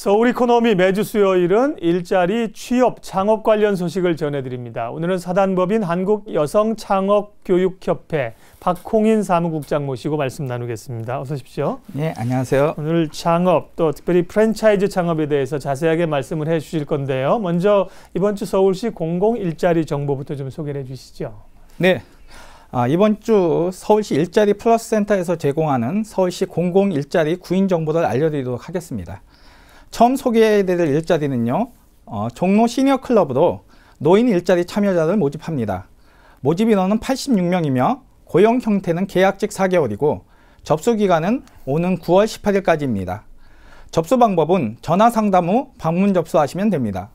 서울 이코노미 매주 수요일은 일자리, 취업, 창업 관련 소식을 전해드립니다. 오늘은 사단법인 한국여성창업교육협회 박홍인 사무국장 모시고 말씀 나누겠습니다. 어서 오십시오. 네, 안녕하세요. 오늘 창업, 또 특별히 프랜차이즈 창업에 대해서 자세하게 말씀을 해 주실 건데요. 먼저 이번 주 서울시 공공일자리 정보부터 좀 소개해 주시죠. 네, 이번 주 서울시 일자리 플러스 센터에서 제공하는 서울시 공공일자리 구인 정보를 알려드리도록 하겠습니다. 처음 소개해드릴 일자리는요, 종로 시니어 클럽으로 노인 일자리 참여자를 모집합니다. 모집 인원은 86명이며 고용 형태는 계약직 4개월이고 접수 기간은 오는 9월 18일까지입니다. 접수 방법은 전화 상담 후 방문 접수하시면 됩니다.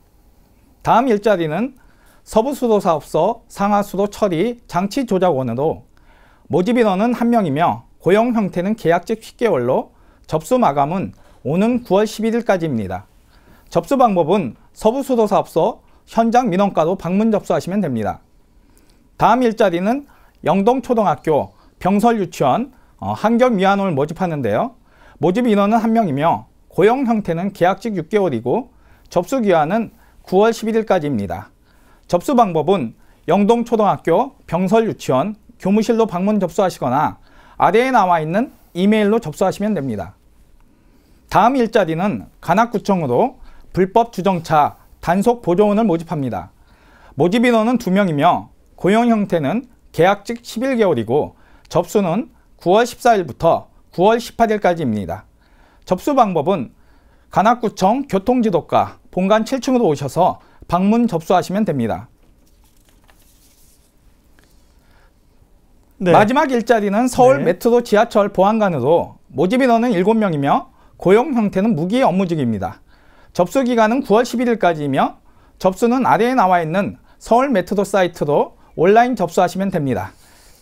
다음 일자리는 서부수도사업소 상하수도 처리 장치 조작원으로 모집 인원은 1명이며 고용 형태는 계약직 10개월로 접수 마감은 오는 9월 11일까지입니다. 접수 방법은 서부수도사업소 현장 민원과로 방문 접수하시면 됩니다. 다음 일자리는 영동초등학교 병설유치원 한겸위안호를 모집하는데요. 모집 인원은 1명이며 고용 형태는 계약직 6개월이고 접수 기한은 9월 11일까지입니다. 접수 방법은 영동초등학교 병설유치원 교무실로 방문 접수하시거나 아래에 나와 있는 이메일로 접수하시면 됩니다. 다음 일자리는 관악구청으로 불법 주정차 단속 보조원을 모집합니다. 모집 인원은 2명이며 고용 형태는 계약직 11개월이고 접수는 9월 14일부터 9월 18일까지입니다. 접수 방법은 관악구청 교통지도과 본관 7층으로 오셔서 방문 접수하시면 됩니다. 네. 마지막 일자리는 서울 메트로 지하철 보안관으로 모집 인원은 7명이며 고용 형태는 무기 업무직입니다. 접수 기간은 9월 11일까지이며 접수는 아래에 나와 있는 서울 메트로 사이트로 온라인 접수하시면 됩니다.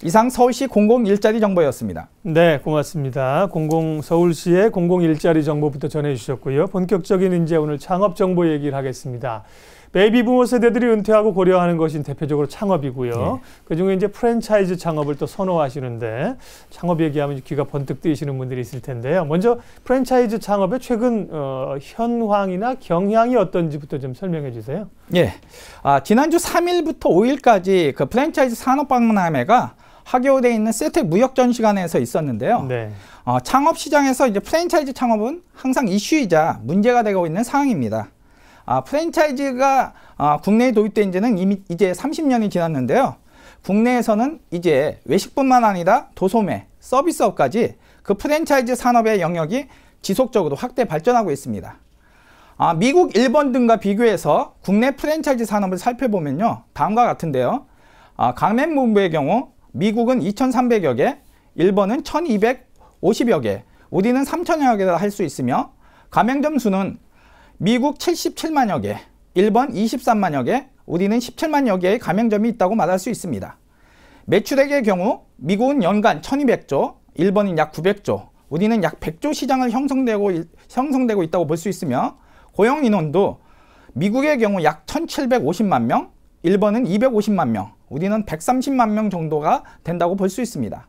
이상 서울시 공공일자리 정보였습니다. 네, 고맙습니다. 서울시의 공공일자리 정보부터 전해주셨고요. 본격적인 이제 오늘 창업 정보 얘기를 하겠습니다. 베이비부모 세대들이 은퇴하고 고려하는 것이 대표적으로 창업이고요. 네. 그중에 이제 프랜차이즈 창업을 또 선호하시는데 창업 얘기하면 귀가 번뜩 뜨이시는 분들이 있을 텐데요. 먼저 프랜차이즈 창업의 최근 현황이나 경향이 어떤지부터 좀 설명해 주세요. 예, 지난주 3일부터 5일까지 그 프랜차이즈 산업박람회가 하계호대에 있는 세택 무역전시관에서 있었는데요. 네. 창업 시장에서 이제 프랜차이즈 창업은 항상 이슈이자 문제가 되고 있는 상황입니다. 프랜차이즈가 국내에 도입된 지는 이미 이제 30년이 지났는데요. 국내에서는 이제 외식뿐만 아니라 도소매, 서비스업까지 그 프랜차이즈 산업의 영역이 지속적으로 확대 발전하고 있습니다. 미국, 일본 등과 비교해서 국내 프랜차이즈 산업을 살펴보면요. 다음과 같은데요. 가맹본부의 경우 미국은 2,300여 개, 일본은 1,250여 개, 우리는 3,000여 개를 할 수 있으며 가맹점 수는 미국 77만여 개, 일본 23만여 개, 우리는 17만여 개의 가맹점이 있다고 말할 수 있습니다. 매출액의 경우 미국은 연간 1200조, 일본은 약 900조, 우리는 약 100조 시장을 형성되고 있다고 볼 수 있으며 고용 인원도 미국의 경우 약 1750만 명, 일본은 250만 명, 우리는 130만 명 정도가 된다고 볼 수 있습니다.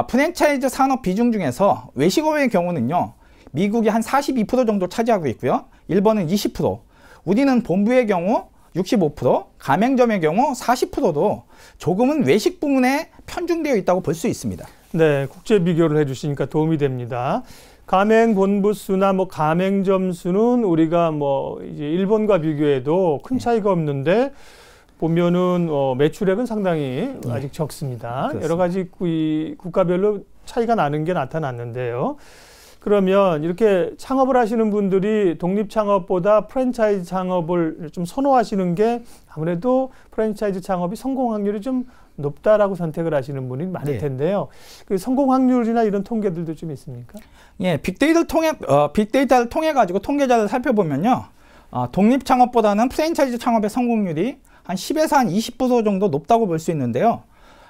프랜차이즈 산업 비중 중에서 외식업의 경우는요. 미국이 한 42% 정도 차지하고 있고요. 일본은 20%, 우리는 본부의 경우 65%, 가맹점의 경우 40%도 조금은 외식 부문에 편중되어 있다고 볼 수 있습니다. 네, 국제 비교를 해주시니까 도움이 됩니다. 가맹 본부 수나 가맹점 수는 우리가 이제 일본과 비교해도 큰 차이가 없는데 보면은 매출액은 상당히 아직 적습니다. 그렇습니다. 여러 가지 국가별로 차이가 나는 게 나타났는데요. 그러면 이렇게 창업을 하시는 분들이 독립 창업보다 프랜차이즈 창업을 좀 선호하시는 게 아무래도 프랜차이즈 창업이 성공 확률이 좀 높다라고 선택을 하시는 분이 많을 텐데요. 그 성공 확률이나 이런 통계들도 좀 있습니까? 예, 빅데이터를 통해 가지고 통계자를 살펴보면요. 독립 창업보다는 프랜차이즈 창업의 성공률이 한 10에서 한 20% 정도 높다고 볼 수 있는데요.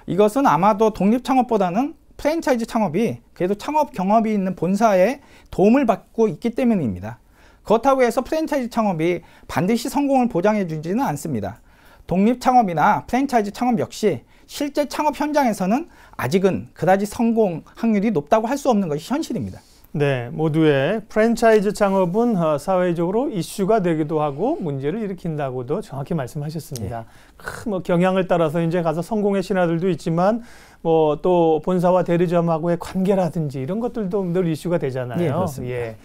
이것은 아마도 독립 창업보다는 프랜차이즈 창업이 그래도 창업 경험이 있는 본사에 도움을 받고 있기 때문입니다. 그렇다고 해서 프랜차이즈 창업이 반드시 성공을 보장해 주지는 않습니다. 독립 창업이나 프랜차이즈 창업 역시 실제 창업 현장에서는 아직은 그다지 성공 확률이 높다고 할 수 없는 것이 현실입니다. 네, 모두의 프랜차이즈 창업은 사회적으로 이슈가 되기도 하고 문제를 일으킨다고도 정확히 말씀하셨습니다. 뭐 경향을 따라서 이제 가서 성공의 신화들도 있지만 뭐 또 본사와 대리점하고의 관계라든지 이런 것들도 늘 이슈가 되잖아요. 네, 그렇습니다. 예.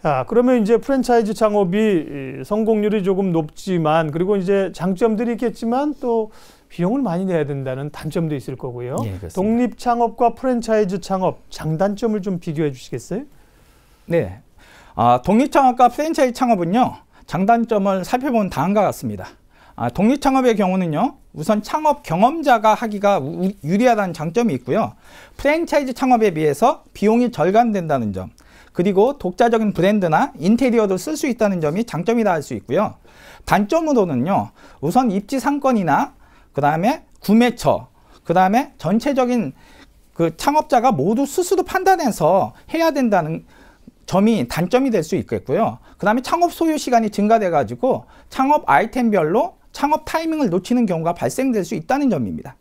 자, 그러면 이제 프랜차이즈 창업이 성공률이 조금 높지만 그리고 이제 장점들이 있겠지만 또 비용을 많이 내야 된다는 단점도 있을 거고요. 네, 독립 창업과 프랜차이즈 창업 장단점을 좀 비교해 주시겠어요? 네, 독립 창업과 프랜차이즈 창업은요 장단점을 살펴보면 다음과 같습니다. 독립 창업의 경우는요 우선 창업 경험자가 하기가 유리하다는 장점이 있고요. 프랜차이즈 창업에 비해서 비용이 절감된다는 점, 그리고 독자적인 브랜드나 인테리어도 쓸 수 있다는 점이 장점이라 할 수 있고요. 단점으로는요 우선 입지 상권이나 그 다음에 구매처, 그 다음에 전체적인 그 창업자가 모두 스스로 판단해서 해야 된다는 점이 단점이 될 수 있겠고요. 그 다음에 창업 소요 시간이 증가돼 가지고 창업 아이템별로 창업 타이밍을 놓치는 경우가 발생될 수 있다는 점입니다.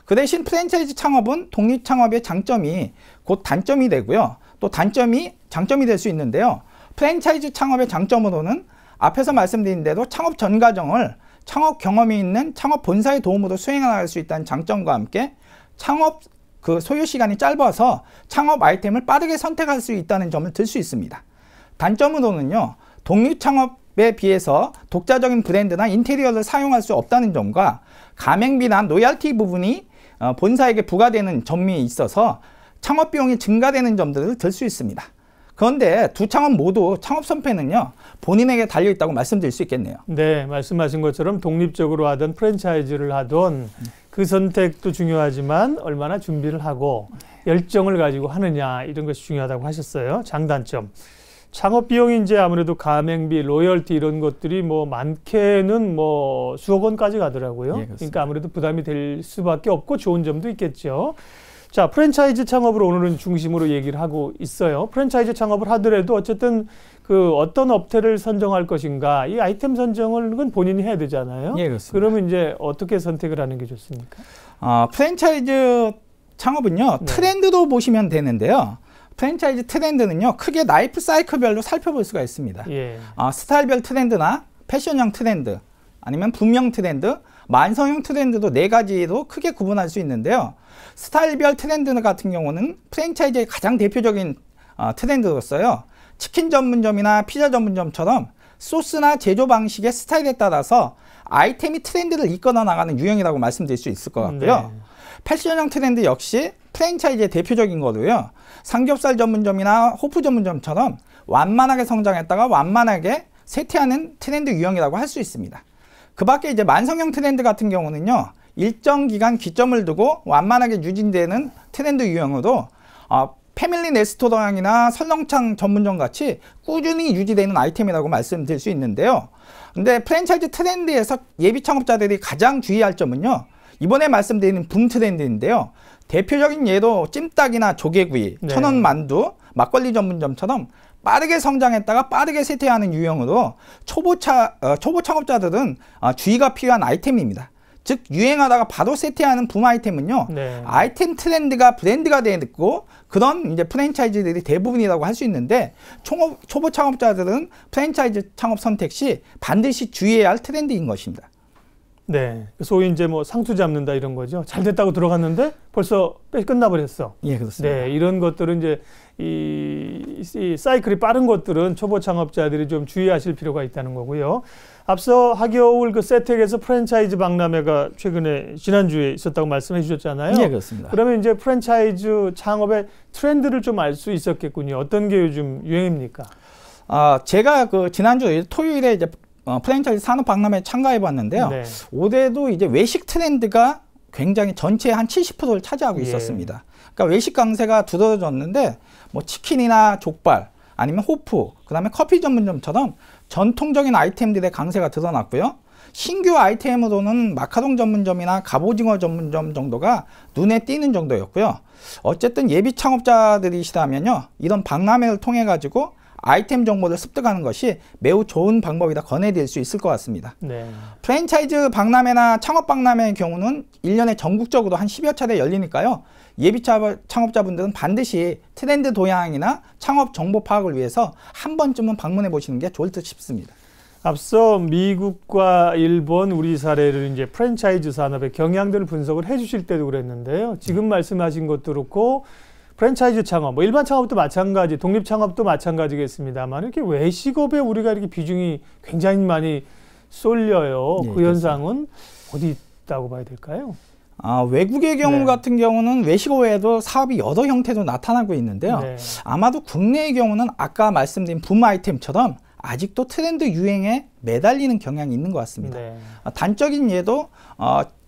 그 대신 프랜차이즈 창업은 독립 창업의 장점이 곧 단점이 되고요. 또 단점이 장점이 될 수 있는데요. 프랜차이즈 창업의 장점으로는 앞에서 말씀드린 대로 창업 전 과정을 창업 경험이 있는 창업 본사의 도움으로 수행해 나갈 수 있다는 장점과 함께 창업 그 소요 시간이 짧아서 창업 아이템을 빠르게 선택할 수 있다는 점을 들 수 있습니다. 단점으로는요, 독립 창업에 비해서 독자적인 브랜드나 인테리어를 사용할 수 없다는 점과 가맹비나 로열티 부분이 본사에게 부과되는 점이 있어서 창업 비용이 증가되는 점들을 들 수 있습니다. 그런데 두 창업 모두 창업 선패는요 본인에게 달려있다고 말씀드릴 수 있겠네요. 네, 말씀하신 것처럼 독립적으로 하던 프랜차이즈를 하던 그 선택도 중요하지만 얼마나 준비를 하고 열정을 가지고 하느냐 이런 것이 중요하다고 하셨어요. 장단점. 창업 비용이 이제 아무래도 가맹비, 로열티 이런 것들이 뭐 많게는 뭐 수억 원까지 가더라고요. 예, 그러니까 아무래도 부담이 될 수밖에 없고 좋은 점도 있겠죠. 자, 프랜차이즈 창업을 오늘은 중심으로 얘기를 하고 있어요. 프랜차이즈 창업을 하더라도 어쨌든 그 어떤 업태를 선정할 것인가 이 아이템 선정을 그건 본인이 해야 되잖아요. 예, 그렇습니다. 그러면 이제 어떻게 선택을 하는 게 좋습니까? 프랜차이즈 창업은요 트렌드로 보시면 되는데요. 프랜차이즈 트렌드는요 크게 라이프 사이클별로 살펴볼 수가 있습니다. 예. 스타일별 트렌드나 패션형 트렌드, 아니면 붐형 트렌드, 만성형 트렌드도 네 가지로 크게 구분할 수 있는데요. 스타일별 트렌드 같은 경우는 프랜차이즈의 가장 대표적인 트렌드로서요. 치킨 전문점이나 피자 전문점처럼 소스나 제조 방식의 스타일에 따라서 아이템이 트렌드를 이끌어 나가는 유형이라고 말씀드릴 수 있을 것 같고요. 네. 패션형 트렌드 역시 프랜차이즈의 대표적인 거로요. 삼겹살 전문점이나 호프 전문점처럼 완만하게 성장했다가 완만하게 쇠퇴하는 트렌드 유형이라고 할 수 있습니다. 그 밖에 이제 만성형 트렌드 같은 경우는요. 일정 기간 기점을 두고 완만하게 유지되는 트렌드 유형으로 패밀리 레스토랑이나 설렁탕 전문점 같이 꾸준히 유지되는 아이템이라고 말씀드릴 수 있는데요. 근데 프랜차이즈 트렌드에서 예비 창업자들이 가장 주의할 점은요. 이번에 말씀드리는 붐 트렌드인데요. 대표적인 예로 찜닭이나 조개구이, 네. 천원 만두, 막걸리 전문점처럼 빠르게 성장했다가 빠르게 쇠퇴하는 유형으로 초보 창업자들은 주의가 필요한 아이템입니다. 즉 유행하다가 바로 쇠퇴하는 붐 아이템은요. 네. 아이템 트렌드가 브랜드가 되고 그런 이제 프랜차이즈들이 대부분이라고 할 수 있는데 초보 창업자들은 프랜차이즈 창업 선택 시 반드시 주의해야 할 트렌드인 것입니다. 네, 소위 이제 뭐 상투 잡는다 이런 거죠. 잘 됐다고 들어갔는데 벌써 끝나버렸어. 예, 그렇습니다. 네, 이런 것들은 이제 이 사이클이 빠른 것들은 초보 창업자들이 좀 주의하실 필요가 있다는 거고요. 앞서 하겨울 그 세택에서 프랜차이즈 박람회가 최근에 지난주에 있었다고 말씀해 주셨잖아요. 예, 그렇습니다. 그러면 이제 프랜차이즈 창업의 트렌드를 좀 알 수 있었겠군요. 어떤 게 요즘 유행입니까? 제가 그 지난주 토요일에 이제 프랜차이즈 산업 박람회에 참가해 봤는데요. 네. 올해도 이제 외식 트렌드가 굉장히 전체의 한 70%를 차지하고 예. 있었습니다. 그러니까 외식 강세가 두드러졌는데 뭐 치킨이나 족발, 아니면 호프, 그다음에 커피 전문점처럼 전통적인 아이템들의 강세가 드러났고요. 신규 아이템으로는 마카롱 전문점이나 갑오징어 전문점 정도가 눈에 띄는 정도였고요. 어쨌든 예비 창업자들이시라면요, 이런 박람회를 통해 가지고 아이템 정보를 습득하는 것이 매우 좋은 방법이다 권해드릴 수 있을 것 같습니다. 네. 프랜차이즈 박람회나 창업 박람회의 경우는 1년에 전국적으로 한 10여 차례 열리니까요. 예비 창업자분들은 반드시 트렌드 도양이나 창업 정보 파악을 위해서 한 번쯤은 방문해 보시는 게 좋을 듯 싶습니다. 앞서 미국과 일본, 우리 사례를 이제 프랜차이즈 산업의 경향들을 분석을 해주실 때도 그랬는데요. 지금 말씀하신 것도 그렇고 프랜차이즈 창업, 뭐 일반 창업도 마찬가지, 독립 창업도 마찬가지겠습니다만 이렇게 외식업에 우리가 이렇게 비중이 굉장히 많이 쏠려요. 네, 그 현상은 어디 있다고 봐야 될까요? 외국의 경우 네. 같은 경우는 외식업 외에도 사업이 여러 형태로 나타나고 있는데요. 네. 아마도 국내의 경우는 아까 말씀드린 붐 아이템처럼 아직도 트렌드 유행에 매달리는 경향이 있는 것 같습니다. 네. 단적인 예도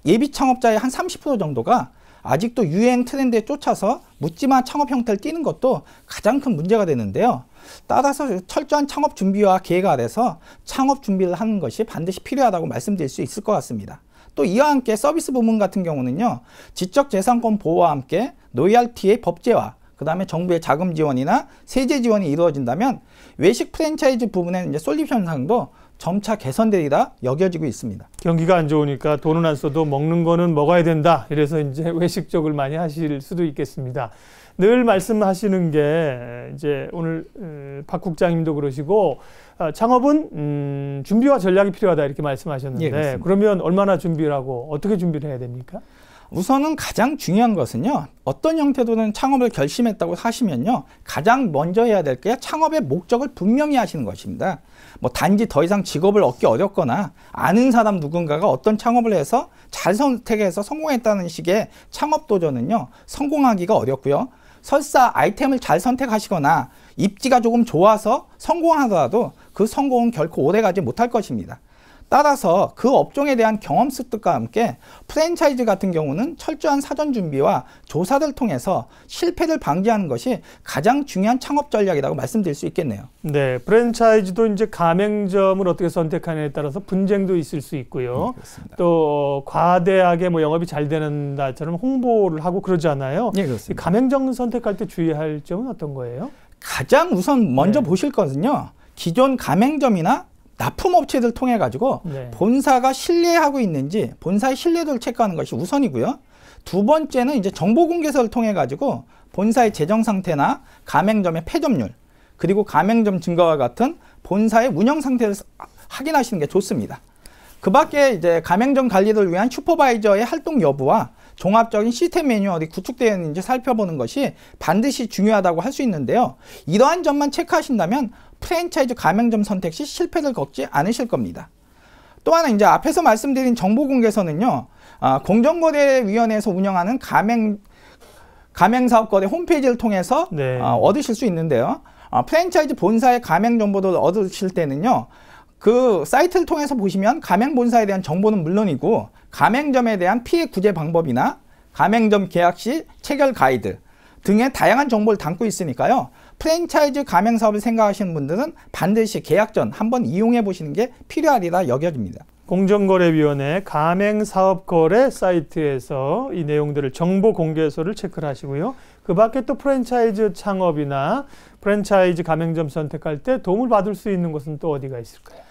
예비 창업자의 한 30% 정도가 아직도 유행 트렌드에 쫓아서 묻지마 창업 형태를 띠는 것도 가장 큰 문제가 되는데요. 따라서 철저한 창업 준비와 계획 아래서 창업 준비를 하는 것이 반드시 필요하다고 말씀드릴 수 있을 것 같습니다. 또 이와 함께 서비스 부문 같은 경우는요. 지적재산권 보호와 함께 로열티의 법제화, 그 다음에 정부의 자금 지원이나 세제 지원이 이루어진다면 외식 프랜차이즈 부분의 이제 솔립 현상도 점차 개선되리라 여겨지고 있습니다. 경기가 안 좋으니까 돈은 안 써도 먹는 거는 먹어야 된다. 이래서 이제 외식 쪽을 많이 하실 수도 있겠습니다. 늘 말씀하시는 게 이제 오늘 박 국장님도 그러시고 창업은 준비와 전략이 필요하다 이렇게 말씀하셨는데 예, 그러면 얼마나 준비를 하고 어떻게 준비를 해야 됩니까? 우선은 가장 중요한 것은요. 어떤 형태로는 창업을 결심했다고 하시면요. 가장 먼저 해야 될 게 창업의 목적을 분명히 하시는 것입니다. 뭐 단지 더 이상 직업을 얻기 어렵거나 아는 사람 누군가가 어떤 창업을 해서 잘 선택해서 성공했다는 식의 창업 도전은요. 성공하기가 어렵고요. 설사 아이템을 잘 선택하시거나 입지가 조금 좋아서 성공하더라도 그 성공은 결코 오래가지 못할 것입니다. 따라서 그 업종에 대한 경험 습득과 함께 프랜차이즈 같은 경우는 철저한 사전 준비와 조사를 통해서 실패를 방지하는 것이 가장 중요한 창업 전략이라고 말씀드릴 수 있겠네요. 네, 프랜차이즈도 이제 가맹점을 어떻게 선택하느냐에 따라서 분쟁도 있을 수 있고요. 또 과대하게 뭐 영업이 잘 되는다처럼 홍보를 하고 그러잖아요. 네, 그렇습니다. 가맹점 선택할 때 주의할 점은 어떤 거예요? 가장 우선 먼저 보실 것은요. 기존 가맹점이나 납품업체들 통해 가지고 본사가 신뢰하고 있는지 본사의 신뢰도를 체크하는 것이 우선이고요. 두 번째는 이제 정보공개서를 통해 가지고 본사의 재정 상태나 가맹점의 폐점률 그리고 가맹점 증가와 같은 본사의 운영 상태를 확인하시는 게 좋습니다. 그 밖에 이제 가맹점 관리를 위한 슈퍼바이저의 활동 여부와 종합적인 시스템 매뉴얼이 구축되어 있는지 살펴보는 것이 반드시 중요하다고 할 수 있는데요. 이러한 점만 체크하신다면 프랜차이즈 가맹점 선택 시 실패를 겪지 않으실 겁니다. 또 하나 이제 앞에서 말씀드린 정보공개서는요. 공정거래위원회에서 운영하는 가맹사업거래 홈페이지를 통해서 얻으실 수 있는데요. 프랜차이즈 본사의 가맹 정보를 얻으실 때는요. 그 사이트를 통해서 보시면 가맹 본사에 대한 정보는 물론이고 가맹점에 대한 피해 구제 방법이나 가맹점 계약 시 체결 가이드 등의 다양한 정보를 담고 있으니까요. 프랜차이즈 가맹 사업을 생각하시는 분들은 반드시 계약 전 한번 이용해 보시는 게 필요하리라 여겨집니다. 공정거래위원회 가맹사업거래 사이트에서 이 내용들을 정보공개서를 체크를 하시고요. 그 밖에 또 프랜차이즈 창업이나 프랜차이즈 가맹점 선택할 때 도움을 받을 수 있는 것은 또 어디가 있을까요?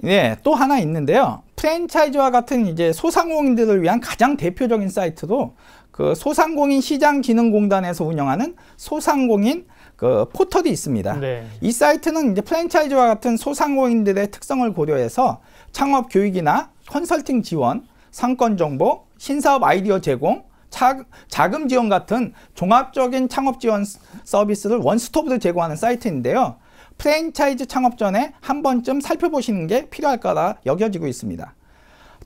네, 또 하나 있는데요. 프랜차이즈와 같은 이제 소상공인들을 위한 가장 대표적인 사이트도 그 소상공인 시장진흥공단에서 운영하는 소상공인 그 포털이 있습니다. 네. 이 사이트는 이제 프랜차이즈와 같은 소상공인들의 특성을 고려해서 창업 교육이나 컨설팅 지원, 상권 정보, 신사업 아이디어 제공, 자금 지원 같은 종합적인 창업 지원 서비스를 원스톱으로 제공하는 사이트인데요. 프랜차이즈 창업 전에 한 번쯤 살펴보시는 게 필요할 거라 여겨지고 있습니다.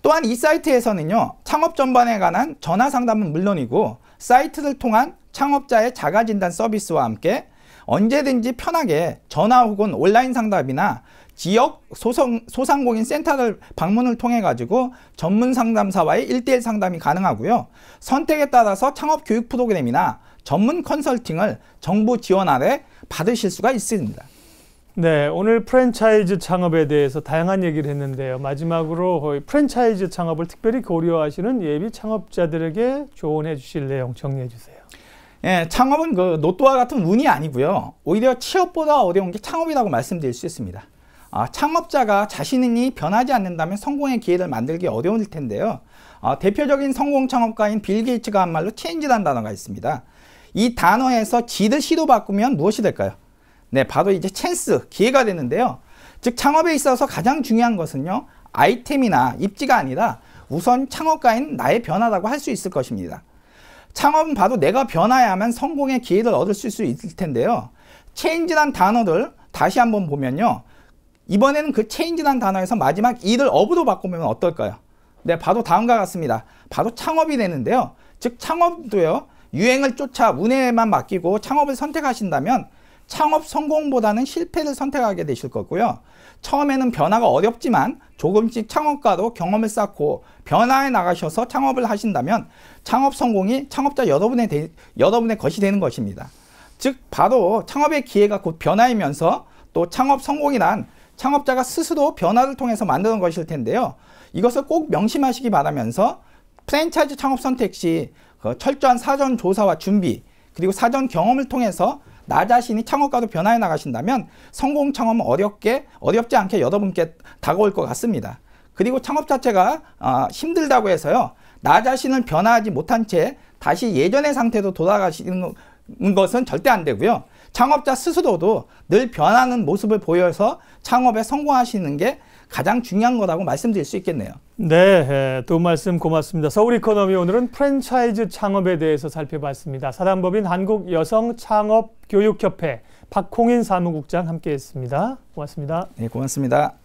또한 이 사이트에서는요. 창업 전반에 관한 전화 상담은 물론이고 사이트를 통한 창업자의 자가진단 서비스와 함께 언제든지 편하게 전화 혹은 온라인 상담이나 지역 소상공인 센터를 방문을 통해 가지고 전문 상담사와의 1:1 상담이 가능하고요. 선택에 따라서 창업 교육 프로그램이나 전문 컨설팅을 정부 지원 아래 받으실 수가 있습니다. 네, 오늘 프랜차이즈 창업에 대해서 다양한 얘기를 했는데요. 마지막으로 프랜차이즈 창업을 특별히 고려하시는 예비 창업자들에게 조언해 주실 내용 정리해 주세요. 예, 창업은 그 로또와 같은 운이 아니고요. 오히려 취업보다 어려운 게 창업이라고 말씀드릴 수 있습니다. 창업자가 자신이 변하지 않는다면 성공의 기회를 만들기 어려울 텐데요. 대표적인 성공 창업가인 빌 게이츠가 한 말로 체인지라는 단어가 있습니다. 이 단어에서 G를 C로 바꾸면 무엇이 될까요? 네, 바로 이제 찬스, 기회가 되는데요. 즉 창업에 있어서 가장 중요한 것은요, 아이템이나 입지가 아니라 우선 창업가인 나의 변화라고 할 수 있을 것입니다. 창업은 바로 내가 변화해야만 성공의 기회를 얻을 수 있을 텐데요. 체인지란 단어를 다시 한번 보면요, 이번에는 그 체인지란 단어에서 마지막 E를 업으로 바꾸면 어떨까요? 네, 바로 다음과 같습니다. 바로 창업이 되는데요. 즉 창업도요, 유행을 쫓아 운에만 맡기고 창업을 선택하신다면 창업 성공보다는 실패를 선택하게 되실 거고요. 처음에는 변화가 어렵지만 조금씩 창업가로 경험을 쌓고 변화해 나가셔서 창업을 하신다면 창업 성공이 창업자 여러분의 것이 되는 것입니다. 즉 바로 창업의 기회가 곧 변화이면서 또 창업 성공이란 창업자가 스스로 변화를 통해서 만드는 것일 텐데요. 이것을 꼭 명심하시기 바라면서 프랜차이즈 창업 선택 시 철저한 사전 조사와 준비 그리고 사전 경험을 통해서 나 자신이 창업가로 변화해 나가신다면 성공 창업은 어렵지 않게 여러분께 다가올 것 같습니다. 그리고 창업 자체가 힘들다고 해서요, 나 자신을 변화하지 못한 채 다시 예전의 상태로 돌아가시는 것은 절대 안 되고요. 창업자 스스로도 늘 변하는 모습을 보여서 창업에 성공하시는 게 가장 중요한 거라고 말씀드릴 수 있겠네요. 네, 도움 말씀 고맙습니다. 서울이코노미 오늘은 프랜차이즈 창업에 대해서 살펴봤습니다. 사단법인 한국여성창업교육협회 박홍인 사무국장 함께했습니다. 고맙습니다. 네, 고맙습니다.